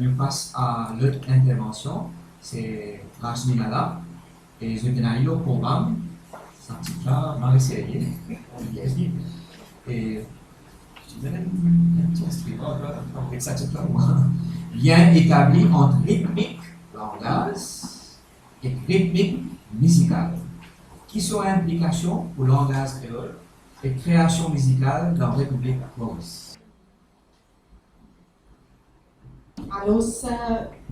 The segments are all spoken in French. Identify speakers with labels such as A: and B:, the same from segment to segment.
A: nous passe à l'autre intervention, c'est Rajminala, et je vais aller au programme, ça petit là, dans les séries, et je vais un petit instrument, avec ça, tout là, lien établi entre rythmique, langage, et rythmique musicale, qui sont implications pour le langage créole et création musicale dans la République Maurice.
B: Alors, ça,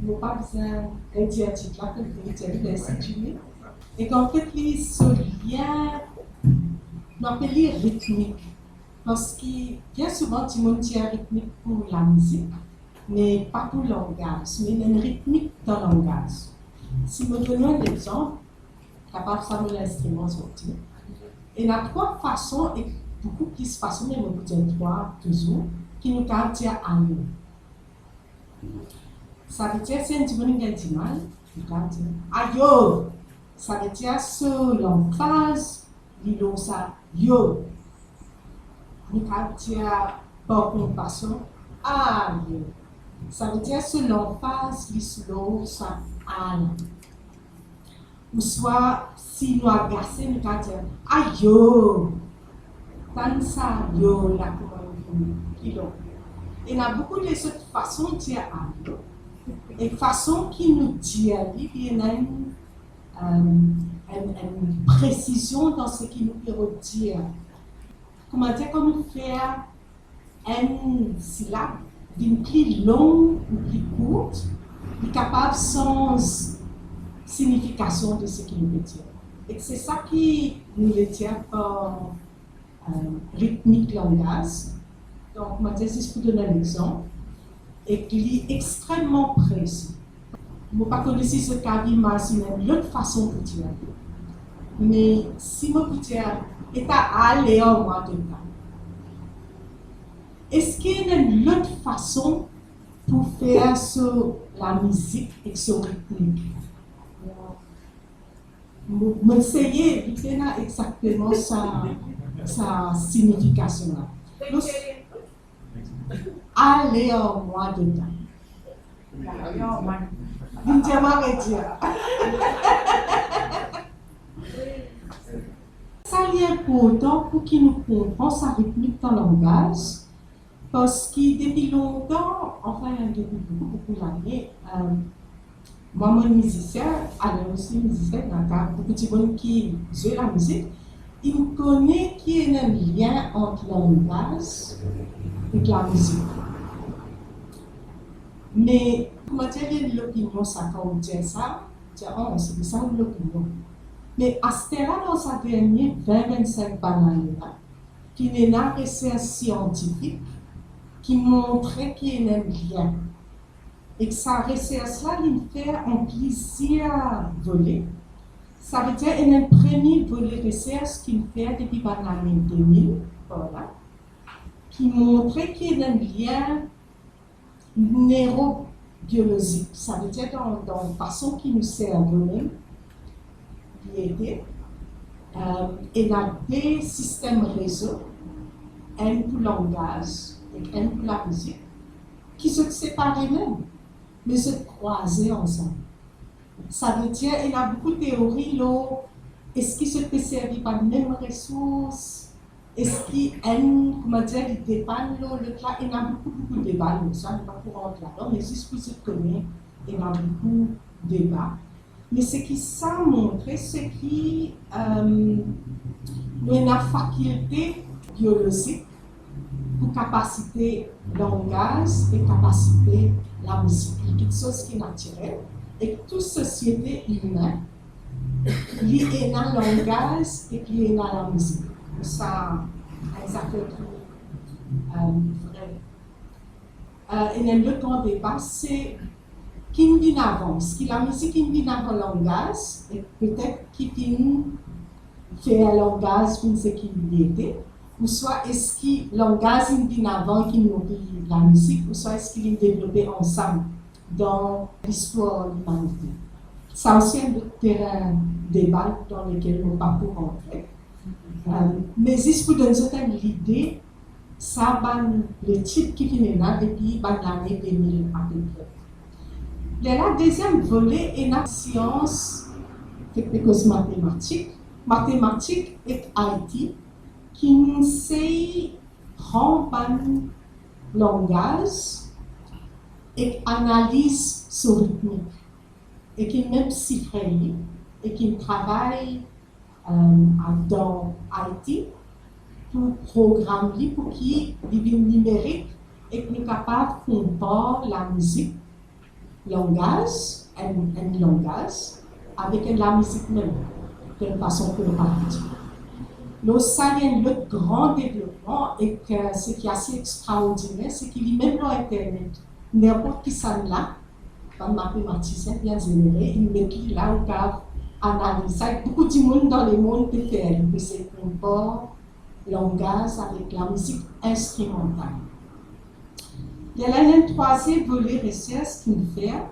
B: nous n'avons pas besoin d'un diatique là, que vous avez d'instituer. Et qu'en fait, ce lien, on appelle rythmique. Parce qu'il y a souvent des gens qui ont rythmique pour la musique, mais pas pour le langage, mais il y a une rythmique dans le langage. Si je donne un exemple, capable de faire l'instrument sorti. Et il y a trois façons, et beaucoup plus de façons, mais on peut dire trois toujours, qui nous caractérisent à nous. Ça veut dire, c'est un petit peu de mal, aïe, ça veut dire, sur l'emphase, l'îlot, ça, yo. Nous caractérisons par compassion, aïe. Ça veut dire, sur l'emphase, l'îlot, ça, aïe. Ou soit, si nous agacons, nous caractérisons, aïe, yo. Tant ça, yo, la commande, il y a beaucoup de façons de dire aïe. Et façon qui nous dit il y a une précision dans ce qui nous peut dire. Comment dire, quand nous faisons une syllabe d'une plus longue ou plus courte, est capable sans signification de ce qu'il veut dire. Et c'est ça qui nous le tient par rythmique langage. Donc, moi, je peux donner un exemple, et qui est extrêmement précis. Je ne sais pas si ce cas c'est une autre façon de dire. Mais si je peux dire, est à aller au mois de temps. Est-ce qu'il y a une autre façon pour faire la musique et son rythmique? Je vais essayer de faire exactement sa signification. Aller au mois de temps. Ça est important pour qu'il nous comprenne sa rythmique dans le langage, parce que depuis longtemps, enfin depuis beaucoup d'années, moi, mon musicien, alors aussi musicien, beaucoup de gens qui jouent la musique, il me connaît qu'il y a un lien entre le langage et la musique. Mais, comment dire, il y a l'opinion, ça, quand on dit ça, oh, c'est ça l'opinion. Mais à ce temps-là, dans sa dernière 20-25 années, il y a une recherche scientifique qui montrait qu'il y a un lien. Et que sa recherche-là, il fait en plusieurs volets. Ça veut dire qu'il y a un premier volet de recherche qu'il fait depuis l'année 2000, voilà, qui montrait qu'il y a un lien neurobiologique. Ça veut dire dans la façon qu'il nous servent même, il y a des systèmes réseau, un pour le langage et un pour la musique, qui se séparent même, mais se croisent ensemble. Ça veut dire qu'il y a beaucoup de théories, est-ce qu'ils se peut servir par les mêmes ressources? Est-ce qu'il y a comment dire, il dépend le cas? Il y a beaucoup de débats, ça n'est pas pour rentrer là-dedans, mais juste pour se connaître, il y a beaucoup de débats. Mais ce qui ça montre, c'est qu'il y a une faculté biologique pour capacité langage et capacité la musique. Il y a quelque chose qui est naturel. Et toute société humaine, il y a un langage et il y a la musique. Ça fait vrai. Et le grand débat, c'est qui vient avant. Est-ce que la musique vient avant le langage, et peut-être qui vient faire le langage pour ce qu'il était, ou soit est-ce que le langage vient avant qui nous dit la musique, ou soit est-ce qu'il est développé ensemble dans l'histoire de l'humanité. C'est aussi un terrain de débat dans lequel on ne va pas pour rentrer. Mais juste pour donner l'idée, ça va le type qui vient là depuis l'année 2000 à peu près. La deuxième volet est la science, quelque chose mathématique et IT, qui nous sait rendre un langage et analyse sur rythmique, et qui même chiffre et qui travaille dans IT pour programmer pour qui les numérique et qui est capable de comparer la musique, langage, un langage avec la musique même, de façon plus rapide. Nous savions le grand développement et que ce qui est assez extraordinaire, c'est qu'il y a même dans Internet, n'importe qui s'en là, un mathématicien bien généré, il met là où il analyse. Beaucoup de monde dans le monde peut faire, il peut se comparer langage avec la musique instrumentale. Il y a un troisième volet recherche qu'il fait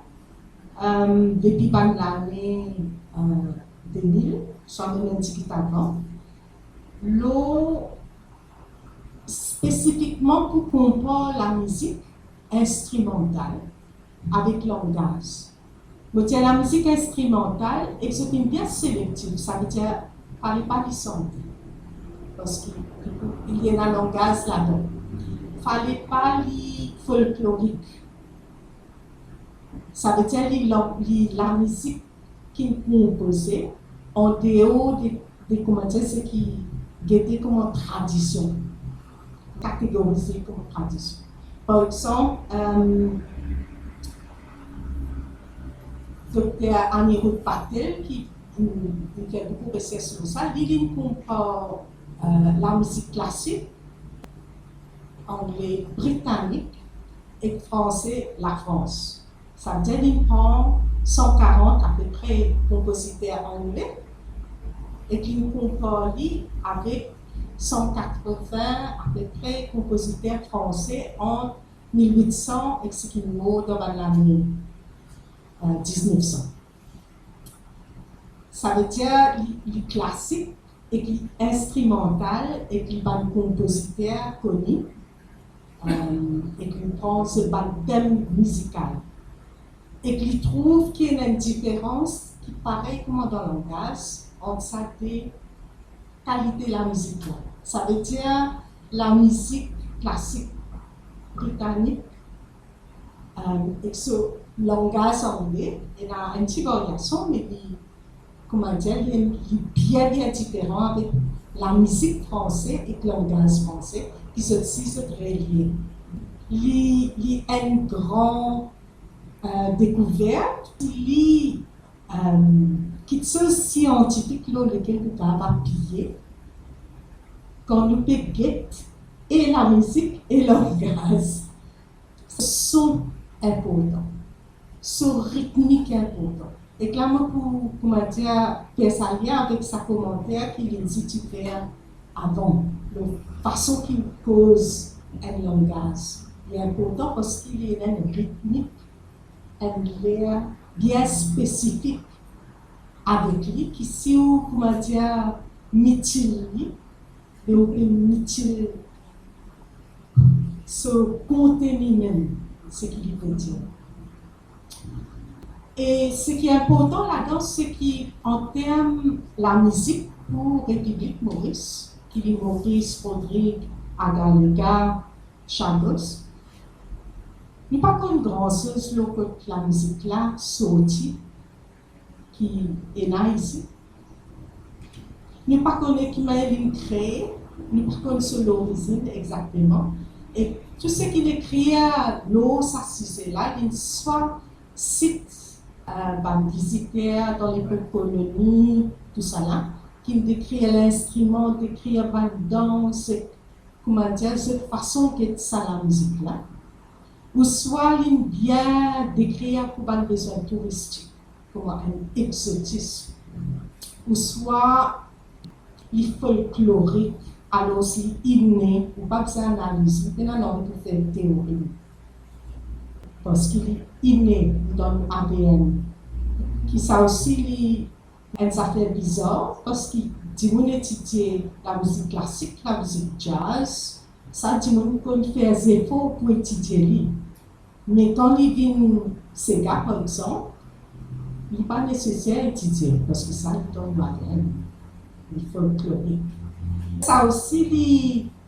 B: depuis l'année 2000, soit même un petit peu avant. Spécifiquement pour comparer la musique instrumentale avec langage. Donc, la musique instrumentale et c'est bien sélective, ça veut dire parler pas du son, parce qu'il y a un langage là-dedans. Il ne fallait pas les folklorique. Ça veut dire la musique qui est composée en dehors de comment dire, ce qui est comme tradition, catégorisé comme tradition. Par exemple, Dr. Anirudh Patel, qui fait beaucoup de recherches sur ça, il compare la musique classique, anglais, britannique et français, la France. Ça veut dire qu'il prend 140 à peu près compositeurs anglais et qu'il compare avec 180 à peu près compositeurs français entre 1800 et ce qu'il mot dans l'année 1900. Ça veut dire les classiques et les instrumentales et les compositeurs connus et qui prend ce thème musical et qui trouve qu'il y a une différence qui paraît comme dans le langage entre sa qualité de la musique. Ça veut dire la musique classique britannique et ce langage anglais, il y a une petite variation, mais comment dire, il est bien différent avec la musique française et le langage français, qui sont aussi très liés. Il y a une grande découverte, qui sont scientifiques, lesquels nous avons appuyé, quand nous pouvons guetter et la musique et le langage sont importants, sont rythmiques importants. Et clairement, pour comment dire, faire ça lien avec sa commentaire qu'il a dit tu fais avant, la façon qu'il cause un langage. Il est important parce qu'il y a une rythmique, un lien bien spécifique avec lui, qui si vous, comment dire, mutile lui, et vous pouvez mutile ce contenu même, ce qu'il veut dire. Et ce qui est important là-dedans, c'est qu'en termes de la musique pour République Maurice, qui est Maurice, Rodrigue, Agalega, Chagos, il n'y a pas qu'une grande chose que la musique là sortie, qui est là ici. Il n'y a pas qu'on est qui m'a créé, il n'y a pas qu'on sur l'origine exactement. Et tout ce qu'il est créé, l'eau, ça c'est là, il soit site visiteurs dans les colonies, tout ça là, qui décrit l'instrument, décrit la danse, comment dire, cette façon que ça la musique là, ou soit il bien décrit pour un besoin touristique, comme un exotisme, ou soit il folklorique, alors c'est inné, ou pas besoin d'analyse, maintenant on peut faire une théorie. Parce qu'il est inné dans l'ADN. Qui ça aussi une affaire bizarre, parce que si on étudie la musique classique, la musique jazz, ça dit qu'on fait des efforts pour étudier lui. Mais quand il vient Sega, par exemple, il n'est pas nécessaire d'étudier parce que ça, il donne la reine, il folklorique. Ça aussi,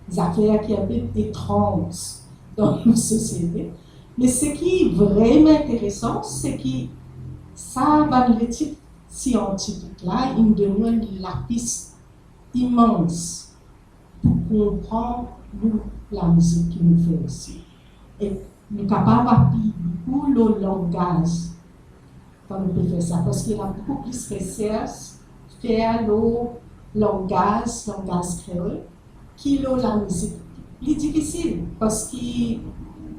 B: des affaires qui sont un peu étranges dans nos sociétés. Mais ce qui est vraiment intéressant, c'est que ça, dans l'étude scientifique là, il donne la piste immense pour comprendre la musique qu'il nous fait aussi. Et nous sommes capables d'appuyer beaucoup le langage quand on peut faire ça, parce qu'il y a beaucoup plus de recherches faire le langage créole, qui la musique. C'est difficile, parce que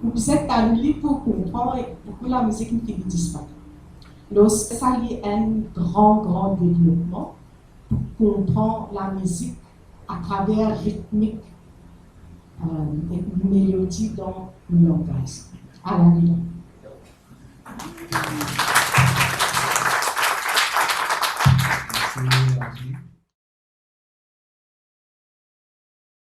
B: vous êtes à l'île pour comprendre beaucoup la musique qui disparaît. Lorsque ça y a un grand développement pour comprendre la musique à travers rythmique et mélodie dans le langage. À la vie.